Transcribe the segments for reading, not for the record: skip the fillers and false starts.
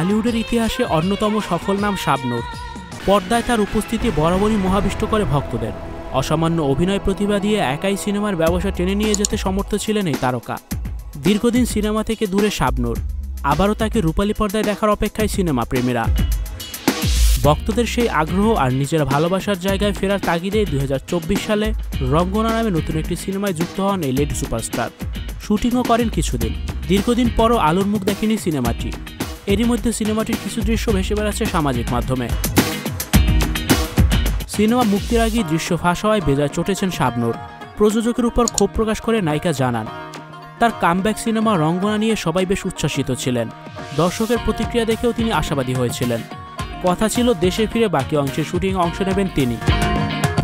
ঢালিউডের ইতিহাসে অন্যতম সফল নাম শাবনূর। পর্দায় তার উপস্থিতি বরাবরই মোহাবিষ্ট করে ভক্তদের। অসামান্য অভিনয় প্রতিভা দিয়ে একাই সিনেমার ব্যবসা টেনে নিয়ে যেতে সমর্থ ছিলেন এই তারকা। দীর্ঘদিন সিনেমা থেকে দূরে শাবনূর, আবারও তাকে রূপালী পর্দায় দেখার অপেক্ষায় সিনেমা প্রেমীরা। ভক্তদের সেই আগ্রহ আর নিজের ভালোবাসার জায়গায় ফেরার তাগিদে 2024 সালে রঙ্গনা নামে নতুন একটি সিনেমায় যুক্ত হন এই লেডি সুপারস্টার। শুটিংও করেন কিছুদিন। দীর্ঘদিন পরও আলোর মুখ দেখেনি সিনেমাটি। এরই মধ্যে সিনেমাটির কিছু দৃশ্য ভেসে বেড়াচ্ছে সামাজিক মাধ্যমে। সিনেমা মুক্তির আগেই দৃশ্য ফাঁস হওয়ায় বেজায় চটেছেন শাবনূর। প্রযোজকের উপর ক্ষোভ প্রকাশ করে নায়িকা জানান, তার কামব্যাক সিনেমা রঙ্গনা নিয়ে সবাই বেশ উচ্ছ্বসিত ছিলেন। দর্শকের প্রতিক্রিয়া দেখেও তিনি আশাবাদী হয়েছিলেন। কথা ছিল দেশে ফিরে বাকি অংশের শুটিংয়ে অংশ নেবেন তিনি।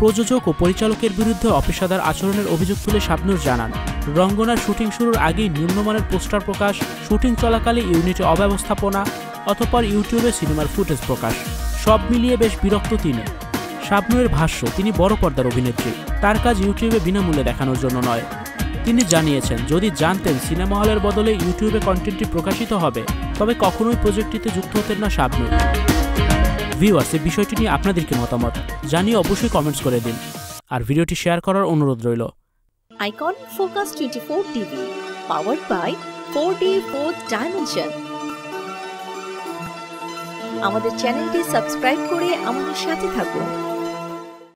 প্রযোজক ও পরিচালকের বিরুদ্ধে অপেশাদার আচরণের অভিযোগ তুলে শাবনূর জানান, রঙ্গনার শুটিং শুরুর আগেই নিম্নমানের পোস্টার প্রকাশ, শুটিং চলাকালে ইউনিটে অব্যবস্থাপনা, অতঃপর ইউটিউবে সিনেমার ফুটেজ প্রকাশ, সব মিলিয়ে বেশ বিরক্ত তিনি। শাবনূরের ভাষ্য, তিনি বড় পর্দার অভিনেত্রী, তার কাজ ইউটিউবে বিনামূল্যে দেখানোর জন্য নয়। তিনি জানিয়েছেন, যদি জানতেন সিনেমা হলের বদলে ইউটিউবে কন্টেন্টটি প্রকাশিত হবে, তবে কখনোই প্রজেক্টটিতে যুক্ত হতেন না শাবনূর। ভিউয়ার্স, এই বিষয়টি নিয়ে আপনাদের কি মতামত জানিয়ে অবশ্যই কমেন্টস করে দিন, আর ভিডিওটি শেয়ার করার অনুরোধ রইল। Icon focus 24 TV, powered by 4D Fourth Dimension। আমাদের চ্যানেলটি সাবস্ক্রাইব করে আমাদের সাথে থাকুন।